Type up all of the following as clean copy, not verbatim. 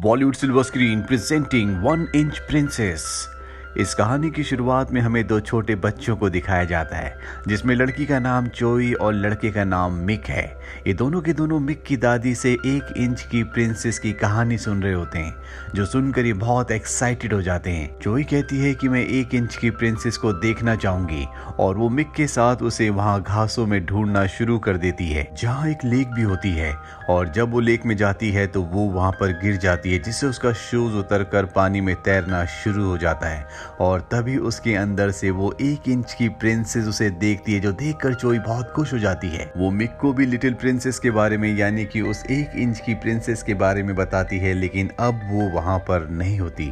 Bollywood silver screen presenting 1 inch princess. इस कहानी की शुरुआत में हमें दो छोटे बच्चों को दिखाया जाता है, जिसमें लड़की का नाम चोई और लड़के का नाम मिक है। ये दोनों के दोनों मिक की दादी से 1 इंच की प्रिंसेस की कहानी सुन रहे होते हैं, जो सुनकर ये बहुत एक्साइटेड हो जाते हैं। चोई कहती है कि मैं 1 इंच की प्रिंसेस को देखना चाहूंगी और वो मिक के साथ उसे वहाँ घासों में ढूंढना शुरू कर देती है, जहाँ एक लेक भी होती है। और जब वो लेक में जाती है तो वो वहाँ पर गिर जाती है, जिससे उसका शूज उतरकर पानी में तैरना शुरू हो जाता है। और तभी उसके अंदर से वो 1 इंच की प्रिंसेस उसे देखती है, जो देखकर चोई बहुत खुश हो जाती है। वो मिक को भी लिटिल प्रिंसेस के बारे में, यानी कि उस 1 इंच की प्रिंसेस के बारे में बताती है, लेकिन अब वो वहां पर नहीं होती।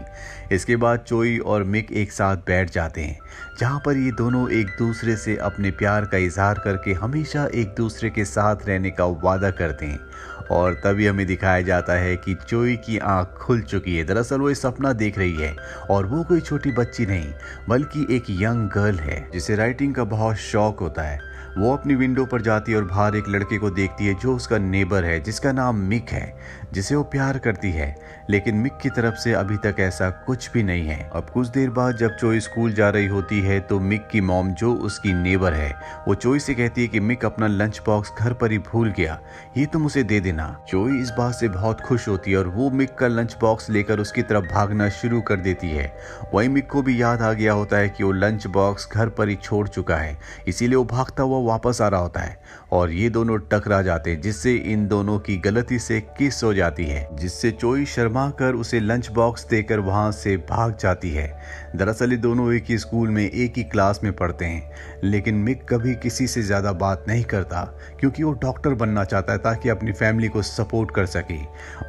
इसके बाद चोई और मिक एक साथ बैठ जाते हैं, जहां पर ये दोनों एक दूसरे से अपने प्यार का इजहार करके हमेशा एक दूसरे के साथ रहने का वादा करते हैं। और तभी हमें दिखाया जाता है कि चोई की आंख खुल चुकी है। दरअसल वो एक सपना देख रही है और वो कोई छोटी बच्ची नहीं, बल्कि एक यंग गर्ल है, जिसे राइटिंग का बहुत शौक होता है। वो अपनी विंडो पर जाती है और बाहर एक लड़के को देखती है, जो उसका नेबर है, जिसका नाम मिक है, जिसे वो प्यार करती है। लेकिन मिक की तरफ से अभी तक ऐसा कुछ भी नहीं है। अब कुछ देर बाद जब चोई स्कूल जा रही होती है तो मिक की मॉम, जो उसकी नेबर है, वो चोई से कहती है कि मिक अपना लंच बॉक्स घर पर ही भूल गया, ये तुम उसे दे देना। चोई इस बात से बहुत खुश होती है और वो मिक का लंच बॉक्स लेकर उसकी तरफ भागना शुरू कर देती है। वहीं मिक को भी याद आ गया होता है कि वो लंच बॉक्स घर पर ही छोड़ चुका है, इसीलिए वो भागता हुआ वापस आ रहा होता है और ये दोनों टकरा जाते हैं, जिससे इन दोनों की गलती से किस हो जाती है, जिससे चोई शर्मा कर उसे लंच बॉक्स देकर वहां से भाग जाती है। दरअसल ये दोनों एक ही स्कूल में एक ही क्लास में पढ़ते हैं, लेकिन मिक कभी किसी से ज्यादा बात नहीं करता, क्योंकि वो डॉक्टर बनना चाहता है ताकि अपनी फैमिली को सपोर्ट कर सके।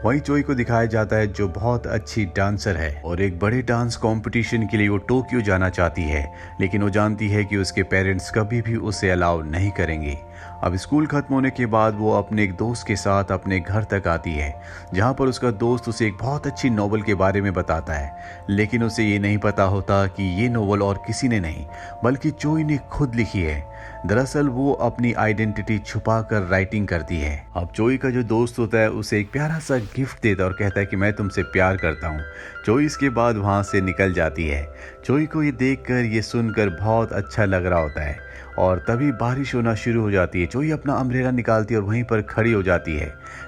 वहीं चोई को दिखाया जाता है, जो बहुत अच्छी डांसर है और एक बड़े डांस कंपटीशन के लिए वो टोक्यो जाना चाहती है, लेकिन वो जानती है कि उसके पेरेंट्स कभी भी उसे अलाउ नहीं करेंगे। अब स्कूल खत्म होने के बाद वो अपने एक दोस्त के साथ अपने घर तक आती है, जहां पर उसका दोस्त उसे एक बहुत अच्छी नोवेल के बारे में बताता है, लेकिन उसे ये नहीं पता होता कि ये नोवेल और किसी ने नहीं, बल्कि चोई ने खुद लिखी है। दरअसल वो अपनी आइडेंटिटी छुपाकर राइटिंग करती है। अब चोई का जो दोस्त होता है उसे एक प्यारा सा गिफ्ट देता है और कहता है कि मैं तुमसे प्यार करता हूँ। चोई इसके बाद वहां से निकल जाती है। चोई को ये देखकर, ये सुनकर बहुत अच्छा लग रहा होता है और तभी बारिश होना शुरू हो जाती है। चोई अपना अम्ब्रेला निकालती है और वहीं पर खड़ी हो जाती है।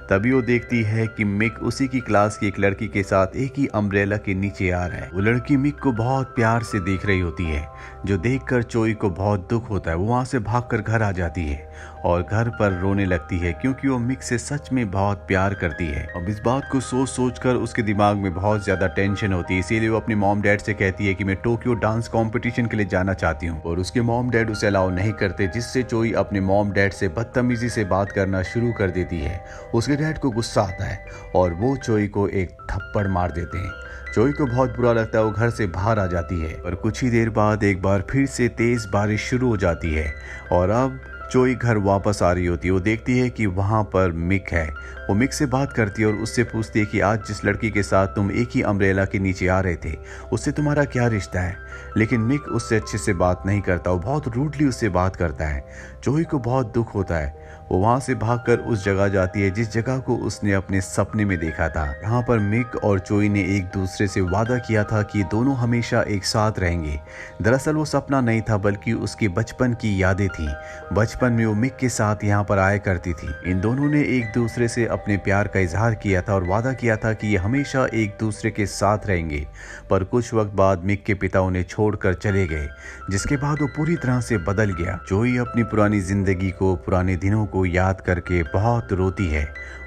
तभी वो देखती है कि मिक उसी की क्लास की एक लड़की के साथ एक ही अम्ब्रेला के नीचे आ रहा है। वो लड़की मिक को बहुत प्यार से देख रही होती है, जो देखकर चोई को बहुत दुख होता है। वो वहां से भागकर घर आ जाती है और घर पर रोने लगती है, क्योंकि वो मिक से सच में बहुत प्यार करती है। अब इस बात को सोच सोच कर उसके दिमाग में बहुत ज्यादा टेंशन होती है, इसीलिए वो अपने मॉम डैड से कहती है कि मैं टोक्यो डांस कंपटीशन के लिए जाना चाहती हूँ, और उसके मॉम डैड उसे अलाउ नहीं करते, जिससे चोई अपने मॉम डैड से बदतमीजी से बात करना शुरू कर देती है। उसके डैड को गुस्सा आता है और वो चोई को एक थप्पड़ मार देते हैं। चोई को बहुत बुरा लगता है, वो घर से बाहर आ जाती है। और कुछ ही देर बाद एक बार फिर से तेज बारिश शुरू हो जाती है और अब चोई घर वापस आ रही होती है। वो देखती है कि वहां पर मिक है। वो मिक से बात करती है और उससे पूछती है कि आज जिस लड़की के साथ तुम एक ही अम्ब्रेला के नीचे आ रहे थे, उससे तुम्हारा क्या रिश्ता है। लेकिन मिक उससे अच्छे से बात नहीं करता, वो बहुत रूडली उससे बात करता है। चोई को बहुत दुख होता है। वो वहां से भागकर उस जगह जाती है जिस जगह को उसने अपने सपने में देखा था। यहाँ पर मिक और चोई ने एक दूसरे से वादा किया था कि दोनों हमेशा एक साथ रहेंगे। दरअसल वो सपना नहीं था, बल्कि उसकी बचपन की यादें थी। बचपन में वो मिक के साथ यहाँ पर आया करती थी। इन दोनों ने एक दूसरे से अपने प्यार का इजहार किया था और वादा किया था कि ये हमेशा एक दूसरे के साथ रहेंगे। पर कुछ वक्त बाद मिक के पिता उन्हें छोड़कर चले गए, जिसके बाद वो पूरी तरह से बदल गया। चोई अपनी पुरानी जिंदगी को, पुराने दिनों को याद करके बहुत रोती है।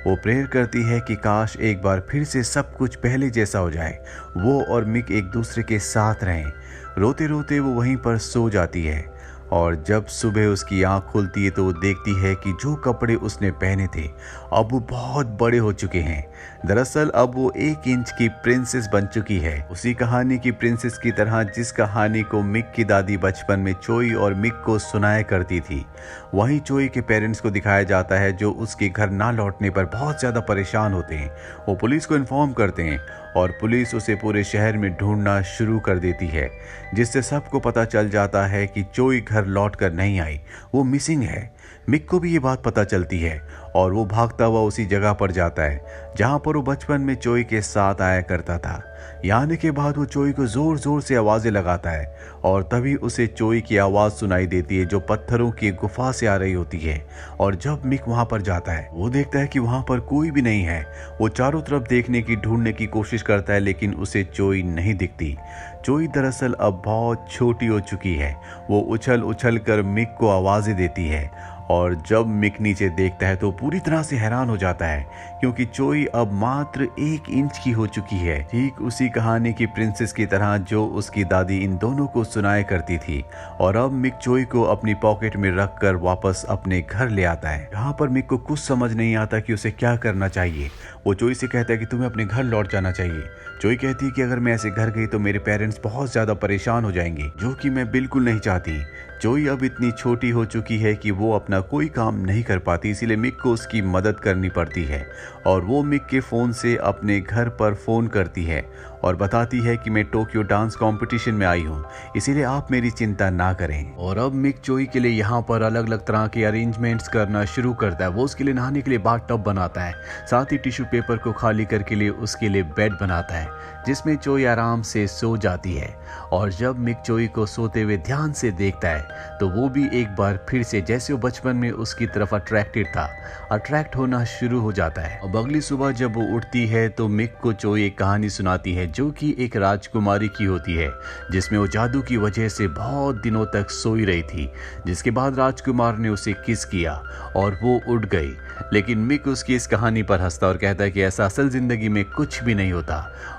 वो प्रेयर करती है कि काश एक बार फिर से सब कुछ पहले जैसा हो जाए, वो और मिक एक दूसरे के साथ रहें। रोते रोते वो वहीं पर सो जाती है और जब सुबह उसकी आंख खुलती है तो वो देखती है कि जो कपड़े उसने पहने थे अब वो बहुत बड़े हो चुके हैं। दरअसल अब वो 1 इंच की प्रिंसेस बन चुकी है, उसी कहानी की प्रिंसेस की तरह जिस कहानी को मिक की दादी बचपन में चोई और मिक को सुनाया करती थी। वहीं चोई के पेरेंट्स को दिखाया जाता है, जो उसके घर ना लौटने पर बहुत ज्यादा परेशान होते हैं। वो पुलिस को इन्फॉर्म करते हैं और पुलिस उसे पूरे शहर में ढूंढना शुरू कर देती है, जिससे सबको पता चल जाता है कि चोई घर लौट कर नहीं आई, वो मिसिंग है। मिक को भी ये बात पता चलती है और वो भागता हुआ उसी जगह पर जाता है जहाँ पर वो बचपन में चोई के साथ आया करता था। यहाँ आने के बाद वो चोई को जोर जोर से आवाजें लगाता है और तभी उसे चोई की आवाज सुनाई देती है जो पत्थरों की गुफा से आ रही होती है। और जब मिक वहां पर जाता है वो देखता है कि वहां पर कोई भी नहीं है। वो चारों तरफ देखने की ढूंढने की कोशिश करता है लेकिन उसे चोई नहीं दिखती। चोई दरअसल अब बहुत छोटी हो चुकी है। वो उछल उछल कर मिक को आवाजें देती है और जब मिक नीचे देखता है तो पूरी तरह से हैरान हो जाता है क्योंकि चोई अब मात्र 1 इंच की हो चुकी है, ठीक उसी कहानी की प्रिंसेस की तरह जो उसकी दादी इन दोनों को सुनाया करती थी। और अब मिक चोई को अपनी पॉकेट में रखकर वापस अपने घर ले आता है। यहाँ पर मिक को कुछ समझ नहीं आता कि उसे क्या करना चाहिए। वो चोई से कहता है कि तुम्हें अपने घर लौट जाना चाहिए। चोई कहती है कि अगर मैं ऐसे घर गई तो मेरे पेरेंट्स बहुत ज्यादा परेशान हो जाएंगे, जो कि मैं बिल्कुल नहीं चाहती। चोई अब इतनी छोटी हो चुकी है कि वो अपना कोई काम नहीं कर पाती, इसीलिए मिक को उसकी मदद करनी पड़ती है। और वो मिक के फ़ोन से अपने घर पर फ़ोन करती है और बताती है कि मैं टोक्यो डांस कंपटीशन में आई हूँ, इसीलिए आप मेरी चिंता ना करें। और अब मिक चोई के लिए यहाँ पर अलग अलग तरह के अरेंजमेंट्स करना शुरू करता है। वो उसके लिए नहाने के लिए बाथ टब बनाता है, साथ ही टिश्यू पेपर को खाली करके लिए उसके लिए बेड बनाता है जिसमें चोई आराम से सो जाती है। और जब मिक चोई को सोते हुए ध्यान से देखता है तो वो भी एक बार फिर से जैसे वो बचपन में उसकी तरफ अट्रैक्ट होना शुरू हो जाता है। अब अगली सुबह जब वो उठती है तो मिक को चोई एक कहानी सुनाती है जो कि एक राजकुमारी की होती है, जिसमें वो जादू की वजह से बहुत दिनों तक सोई रही थी। जिसके बाद राजकुमार ने उसे किस किया और वो उठ गई। लेकिन मिक उसकी इस कहानी पर हंसता और कहता है कि ऐसा असल जिंदगी में कुछ भी नहीं होता।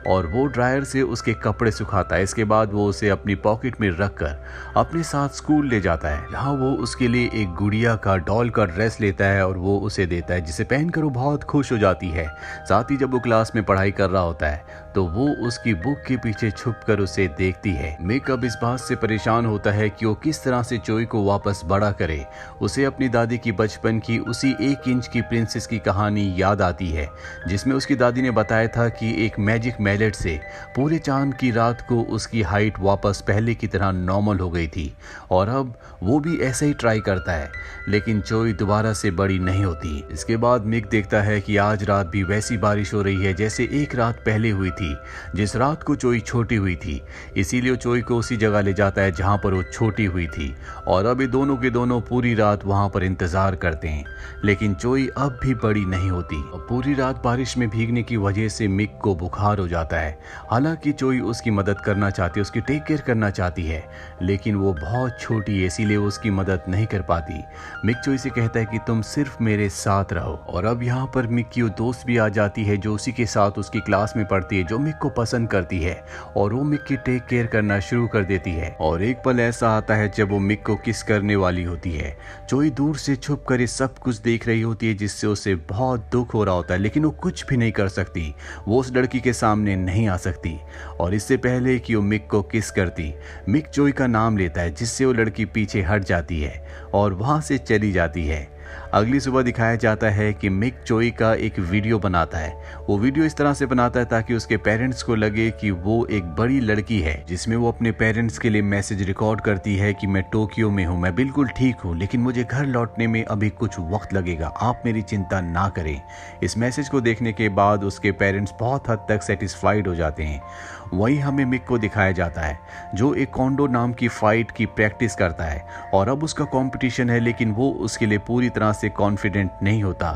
और वो ड्रायर से उसके कपड़े सुखाता है। इसके बाद वो उसे अपनी पॉकेट में रखकर अपने साथ स्कूल ले जाता है, जहाँ वो उसके लिए एक गुड़िया का डॉल का ड्रेस लेता है और वो उसे देता है, जिसे पहनकर वो बहुत खुश हो जाती है। साथ ही जब वो क्लास में पढ़ाई कर रहा होता है तो वो उसकी बुक के पीछे छुपकर उसे देखती है। मिक अब इस बात से परेशान होता है कि वो किस तरह से चोई को वापस बड़ा करे। उसे अपनी दादी की बचपन की उसी 1 इंच की प्रिंसेस की कहानी याद आती है, जिसमें उसकी दादी ने बताया था कि एक मैजिक मैलेट से पूरे चांद की रात को उसकी हाइट वापस पहले की तरह नॉर्मल हो गई थी। और अब वो भी ऐसे ही ट्राई करता है लेकिन चोई दोबारा से बड़ी नहीं होती। इसके बाद मिक देखता है कि आज रात भी वैसी बारिश हो रही है जैसे एक रात पहले हुई थी, जिस रात को चोई छोटी हुई थी। इसीलिए चोई को उसी जगह ले जाता है जहां पर वो छोटी हुई थी। और अब ये दोनों के दोनों पूरी रात वहां पर इंतजार करते हैं, लेकिन चोई अब भी बड़ी नहीं होती। और पूरी रात बारिश में भीगने की वजह से मिक को बुखार हो जाता है। हालांकि चोई उसकी मदद करना चाहती है, उसकी टेक केयर करना चाहती है, लेकिन वो बहुत छोटी है इसीलिए उसकी मदद नहीं कर पाती। मिक चोई से कहता है कि तुम सिर्फ मेरे साथ रहो। और अब यहाँ पर मिक की वो दोस्त भी आ जाती है जो उसी के साथ उसकी क्लास में पढ़ती है, जो मिक को पसंद करती है और वो मिक की टेक केयर करना शुरू कर देती है। और एक पल ऐसा आता है जब वो मिक को किस करने वाली होती है। चोई दूर से छुप कर ये सब कुछ देख रही होती है जिससे उसे बहुत दुख हो रहा होता है, लेकिन वो कुछ भी नहीं कर सकती। वो उस लड़की के सामने नहीं आ सकती। और इससे पहले कि वो मिक को किस करती, मिक चोई का नाम लेता है जिससे वो लड़की पीछे हट जाती है और वहां से चली जाती है। अगली सुबह दिखाया जाता है कि मिक चोई का एक वीडियो बनाता है। वो वीडियो इस तरह से बनाता है ताकि उसके पेरेंट्स को लगे कि वो एक बड़ी लड़की है, जिसमें वो अपने पेरेंट्स के लिए मैसेज रिकॉर्ड करती है कि मैं टोक्यो में हूँ, मैं बिल्कुल ठीक हूँ, लेकिन मुझे घर लौटने में अभी कुछ वक्त लगेगा, आप मेरी चिंता ना करें। इस मैसेज को देखने के बाद उसके पेरेंट्स बहुत हद तक सेटिस्फाइड हो जाते हैं। वहीं हमें मिक को दिखाया जाता है जो एक कोंडो नाम की फाइट की प्रैक्टिस करता है और अब उसका कंपटीशन है, लेकिन वो उसके लिए पूरी तरह से कॉन्फिडेंट नहीं होता।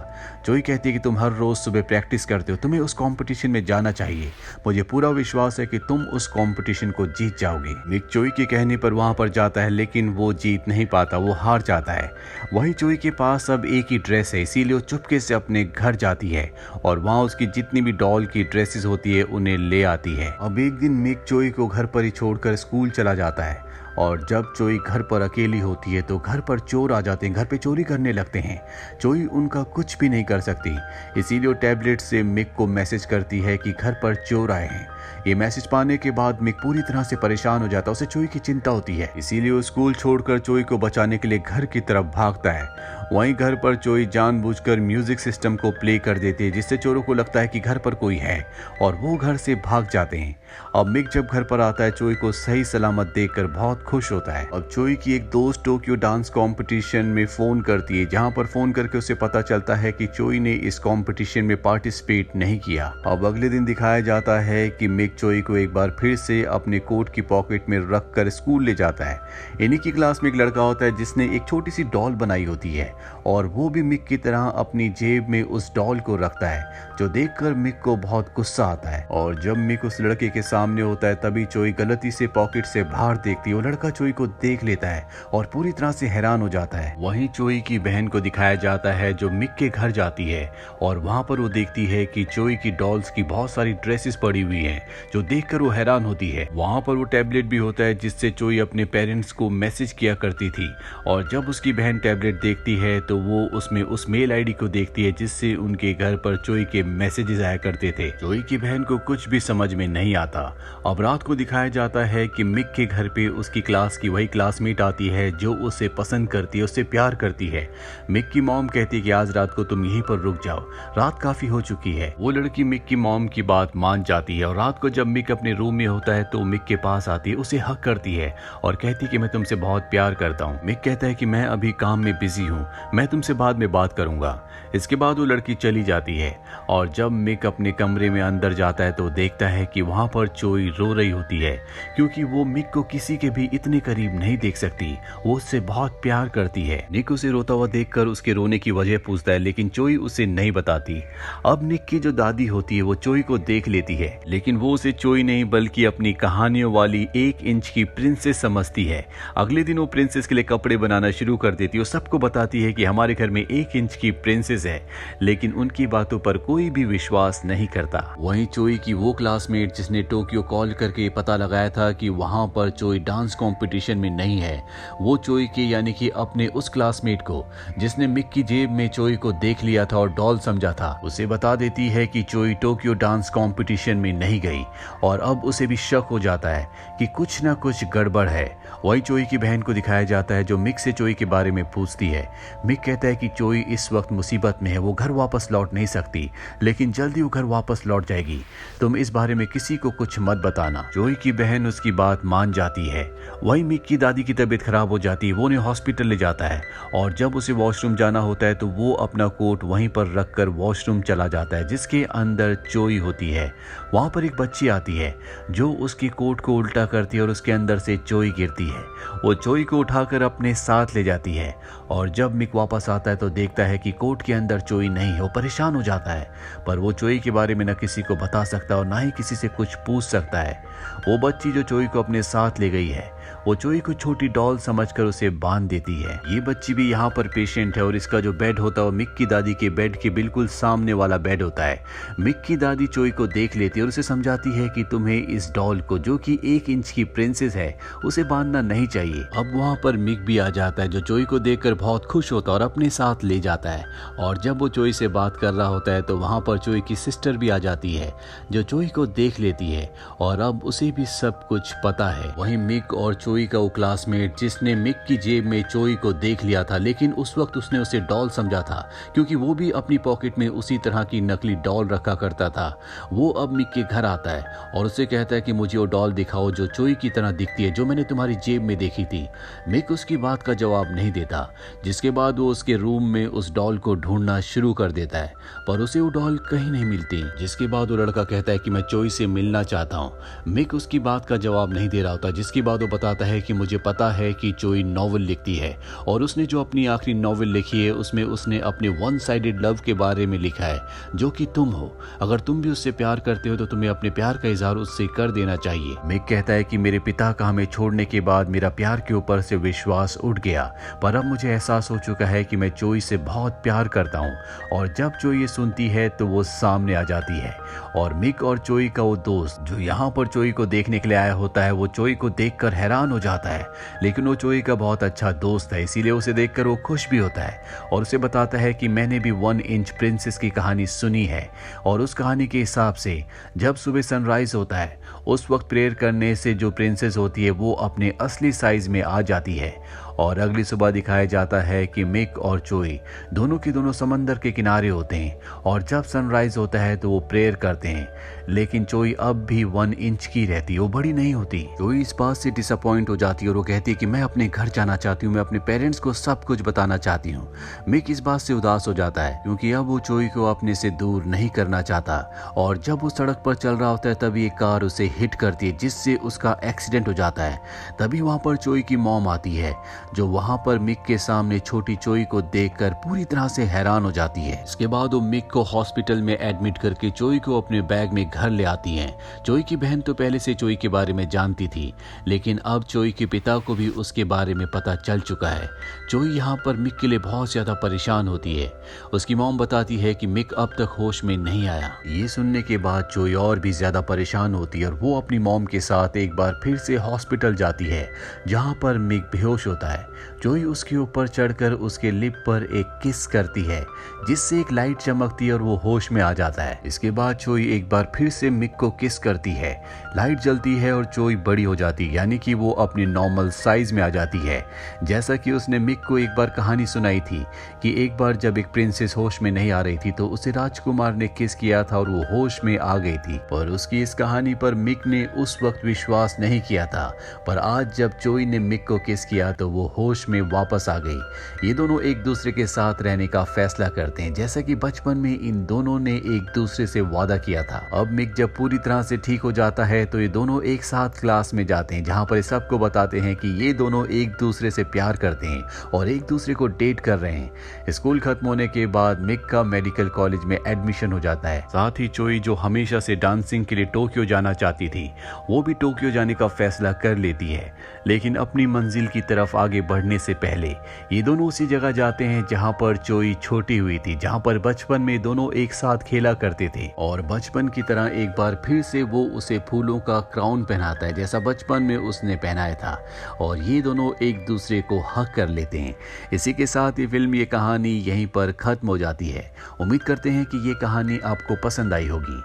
चोई कहती है कि तुम हर रोज सुबह प्रैक्टिस करते हो, तुम्हें उस कंपटीशन में जाना चाहिए, मुझे पूरा विश्वास है कि तुम उस कंपटीशन को जीत जाओगे। मिक चोई के कहने पर वहां पर जाता है लेकिन वो जीत नहीं पाता, वो हार जाता है। वहीं चोई के पास अब एक ही ड्रेस है, इसीलिए वो चुपके से अपने घर जाती है और वहां उसकी जितनी भी डॉल की ड्रेसेस होती है उन्हें ले आती है। अब एक दिन मिक चोई को घर पर ही छोड़कर स्कूल चला जाता है और जब चोई घर पर अकेली होती है तो घर पर चोर आ जाते हैं, घर पे चोरी करने लगते हैं। चोई उनका कुछ भी नहीं कर सकती, इसीलिए वो टैबलेट से मिक को मैसेज करती है कि घर पर चोर आए हैं। ये मैसेज पाने के बाद मिक पूरी तरह से परेशान हो जाता है। उसे चोई की चिंता होती है, इसीलिए वो स्कूल छोड़कर चोई को बचाने के लिए घर की तरफ भागता है। वहीं घर पर चोई जानबूझकर म्यूजिक सिस्टम को प्ले कर देती है, जिससे चोरों को लगता है कि घर पर कोई है और वो घर से भाग जाते हैं। अब मिक जब घर पर आता है, चोई को सही सलामत देखकर बहुत खुश होता है। अब चोई की एक दोस्त टोक्यो डांस कंपटीशन में फोन करती है, जहां पर फोन करके उसे पता चलता है कि चोई ने इस कंपटीशन में पार्टिसिपेट नहीं किया। अब अगले दिन दिखाया जाता है कि मिक चोई को एक बार फिर से अपने कोट की पॉकेट में रखकर स्कूल ले जाता है। इन्हीं की क्लास में एक लड़का होता है जिसने एक छोटी सी डॉल बनाई होती है और वो भी मिक की तरह अपनी जेब में उस डॉल को रखता है, जो देखकर मिक को बहुत गुस्सा आता है। और जब मिक उस लड़के के सामने होता है, तभी चोई गलती से पॉकेट से बाहर देखती है। वो लड़का चोई को देख लेता है और पूरी तरह से हैरान हो जाता है। वहीं चोई की बहन को दिखाया जाता है जो मिक के घर जाती है और वहां पर वो देखती है कि चोई की डॉल्स की बहुत सारी ड्रेसेस पड़ी हुई हैं, जो देखकर वो हैरान होती है। वहां पर वो टैबलेट भी होता है जिससे चोई अपने पेरेंट्स को मैसेज किया करती थी, और जब उसकी बहन टैबलेट देखती है तो वो उसमें उस मेल आईडी को देखती है जिससे उनके घर पर चोई के मैसेजेस आया करते थे। चोई की बहन को कुछ भी समझ में नहीं आता। अब रात को दिखाया जाता है कि मिक के घर पे उसकी क्लास की वही क्लासमेट आती है जो उसे पसंद करती है, उससे प्यार करती है। मिक की मॉम कहती है कि आज रात को तुम यहीं पर रुक जाओ, रात काफी हो चुकी है। वो लड़की मिक की मॉम की बात मान जाती है और रात को जब मिक अपने रूम में होता है तो मिक के पास आती है, उसे हक करती है और कहती है कि मैं तुमसे बहुत प्यार करता हूँ। मिक कहता है कि मैं अभी काम में बिजी हूँ, मैं तुमसे बाद में बात करूंगा। इसके बाद वो लड़की चली जाती है और जब मिक अपने कमरे में अंदर जाता है तो देखता है कि वहां पर चोई रो रही होती है, क्योंकि वो मिक को किसी के भी इतने करीब नहीं देख सकती। वो उससे बहुत प्यार करती है। निक उसे रोता हुआ देखकर उसके रोने की वजह पूछता है, लेकिन चोई उसे नहीं बताती। अब निक की जो दादी होती है वो चोई को देख लेती है, लेकिन वो उसे चोई नहीं बल्कि अपनी कहानियों वाली 1 इंच की प्रिंसेस समझती है। अगले दिन वो प्रिंसेस के लिए कपड़े बनाना शुरू कर देती है और सबको बताती है कि हमारे घर में 1 इंच की प्रिंसेस है, लेकिन उनकी बातों पर कोई भी विश्वास नहीं करता। वहीं चोई की वो क्लासमेट जिसने टोक्यो कॉल करके पता लगाया था कि वहां पर चोई डांस कंपटीशन में नहीं है, वो चोई के यानी कि अपने उस क्लासमेट को जिसने मिक की जेब में चोई को देख लिया था और डॉल समझा था, उसे बता देती है कि चोई टोक्यो डांस कंपटीशन में नहीं गई। और अब उसे भी शक हो जाता है कि कुछ ना कुछ गड़बड़ है। वही चोई की बहन को दिखाया जाता है जो मिक से चोई के बारे में पूछती है। मिक कहता है कि चोई इस वक्त मुसीबत में है, वो घर वापस लौट नहीं सकती, लेकिन जल्दी वो घर वापस लौट जाएगी। तुम इस बारे में किसी को कुछ मत बताना। चोई की बहन उसकी बात मान जाती है। वहीं मिक की दादी की तबीयत खराब हो जाती है, वो उन्हें हॉस्पिटल ले जाता है और जब उसे वॉशरूम जाना होता है तो वो अपना कोट वहीं पर रखकर वॉशरूम चला जाता है जिसके अंदर चोई होती है। वहां पर एक बच्ची आती है जो उसके कोट को उल्टा करती है और उसके अंदर से चोई गिरती है। वो चोई को उठाकर अपने साथ ले जाती है और जब मिक वापस आता है तो देखता है कि कोट के अंदर चोई नहीं है। वो परेशान हो जाता है, पर वो चोई के बारे में न किसी को बता सकता और ना ही किसी से कुछ पूछ सकता है। वो बच्ची जो चोई को अपने साथ ले गई है वो चोई को छोटी डॉल समझकर उसे बांध देती है। ये बच्ची भी यहाँ पर पेशेंट है और इसका जो बेड होता है वो मिक की दादी के बेड के बिल्कुल सामने वाला बेड होता है। मिक की दादी चोई को देख लेती है और उसे समझाती है कि तुम्हें इस डॉल को जो कि 1 इंच की प्रिंसेस है उसे बांधना नहीं चाहिए। अब वहाँ पर मिक भी आ जाता है जो चोई को देखकर बहुत खुश होता है और अपने साथ ले जाता है। और जब वो चोई से बात कर रहा होता है तो वहाँ पर चोई की सिस्टर भी आ जाती है जो चोई को देख लेती है और अब उसे भी सब कुछ पता है। वहीं मिक और चोई का वो क्लासमेट जिसने मिक की जेब में चोई को देख लिया था, लेकिन उस वक्त उसने उसे डॉल समझा था क्योंकि वो भी अपनी पॉकेट में उसी तरह की नकली डॉल रखा करता था। वो अब मिक के घर आता है और उससे कहता है कि मुझे वो डॉल दिखाओ जो चोई की तरह दिखती है, जो मैंने तुम्हारी जेब में देखी थी। मिक उसकी बात का जवाब नहीं देता, जिसके बाद वो उसके रूम में उस डॉल को ढूंढना शुरू कर देता है, पर उसे वो डॉल कहीं नहीं मिलती। जिसके बाद वो लड़का कहता है कि मैं चोई से मिलना चाहता हूँ। मिक उसकी बात का जवाब नहीं दे रहा होता, जिसके बाद वो बताता है कि मुझे पता है कि चोई नॉवल लिखती है और उसने जो अपनी आखिरी नॉवल लिखी है उसमें उसने अपने वन साइडेड लव के बारे में लिखा है जो कि तुम हो। अगर तुम भी उससे प्यार करते हो तो तुम्हें अपने प्यार का इजहार उससे कर देना चाहिए। मिक कहता है कि मेरे पिता का हमें छोड़ने के बाद मेरा प्यार के ऊपर से विश्वास उठ गया, पर अब मुझे एहसास हो चुका है कि मैं चोई से बहुत प्यार करता हूँ। और जब चोई ये सुनती है तो वो सामने आ जाती है और मिक और चोई का वो दोस्त जो यहाँ पर चोई को देखने के लिए आया होता है वो चोई को देखकर हैरान हैरान हो जाता है, लेकिन वो चोई का बहुत अच्छा दोस्त है, इसीलिए उसे देखकर वो खुश भी होता है और उसे बताता है कि मैंने भी 1 इंच प्रिंसेस की कहानी सुनी है और उस कहानी के हिसाब से जब सुबह सनराइज होता है उस वक्त प्रेयर करने से जो प्रिंसेस होती है वो अपने असली साइज में आ जाती है। और अगली सुबह दिखाया जाता है कि मिक और चोई दोनों के दोनों समंदर के किनारे होते हैं और जब सनराइज होता है तो वो प्रेयर करते हैं, लेकिन चोई अब भी 1 इंच की रहती है, वो बड़ी नहीं होती। चोई इस बात से डिसअपॉइंट हो जाती है और वो कहती है कि मैं अपने घर जाना चाहती हूँ, मैं अपने पेरेंट्स को सब कुछ बताना चाहती हूँ। मिक इस बात से उदास हो जाता है क्योंकि अब वो चोई को अपने से दूर नहीं करना चाहता और जब वो सड़क पर चल रहा होता है तभी एक कार उसे हिट करती है जिससे उसका एक्सीडेंट हो जाता है। तभी वहां पर चोई की मॉम आती है जो वहां पर मिक के सामने छोटी चोई को देखकर पूरी तरह से हैरान हो जाती है। इसके बाद वो मिक को हॉस्पिटल में एडमिट करके चोई को अपने बैग में घर ले आती हैं। चोई की बहन तो पहले से चोई के बारे में जानती थी, लेकिन अब चोई के पिता को भी उसके बारे में पता चल चुका है। चोई यहाँ पर मिक के लिए बहुत ज्यादा परेशान होती है। उसकी मॉम बताती है कि मिक अब तक होश में नहीं आया। ये सुनने के बाद चोई और भी ज्यादा परेशान होती है और वो अपनी मॉम के साथ एक बार फिर से हॉस्पिटल जाती है जहाँ पर मिक बेहोश होता है। चोई उसके ऊपर चढ़कर उसके लिप पर एक किस करती है जिससे एक लाइट चमकती है और वो होश में आ जाता है। इसके बाद चोई एक बार फिर से मिक को किस करती है, लाइट जलती है और चोई बड़ी हो जाती है, यानी कि वो अपनी नॉर्मल साइज में आ जाती है। जैसा कि उसने मिक को एक बार कहानी सुनाई थी कि एक बार जब एक प्रिंसेस होश में नहीं आ रही थी तो उसे राजकुमार ने किस किया था और वो होश में आ गई थी। पर उसकी इस कहानी पर मिक ने उस वक्त विश्वास नहीं किया था, पर आज जब चोई ने मिक को किस किया तो वो होश में वापस आ गई। ये दोनों एक दूसरे के साथ रहने का फैसला करते हैं, जैसा कि बचपन में इन दोनों ने एक दूसरे से वादा किया था। अब मिक जब पूरी तरह से ठीक हो जाता है तो ये दोनों एक साथ क्लास में जाते हैं जहां पर सबको बताते हैं कि ये दोनों एक दूसरे से प्यार करते हैं और एक दूसरे को डेट कर रहे हैं। स्कूल खत्म होने के बाद मिक का मेडिकल कॉलेज में एडमिशन हो जाता है। साथ ही चोई जो हमेशा से डांसिंग के लिए टोक्यो जाना चाहती थी वो भी टोक्यो जाने का फैसला कर लेती है, लेकिन अपनी मंजिल की तरफ आगे बढ़ने से पहले ये दोनों उसी जगह जाते हैं जहां पर चोई छोटी हुई थी, जहां पर बचपन में दोनों एक साथ खेला करते थे और बचपन की तरह एक बार फिर से वो उसे फूलों का क्राउन पहनाता है जैसा बचपन में उसने पहनाया था और ये दोनों एक दूसरे को हक कर लेते हैं। इसी के साथ ये फिल्म, ये कहानी यहीं पर खत्म हो जाती है। उम्मीद करते हैं कि ये कहानी आपको पसंद आई होगी।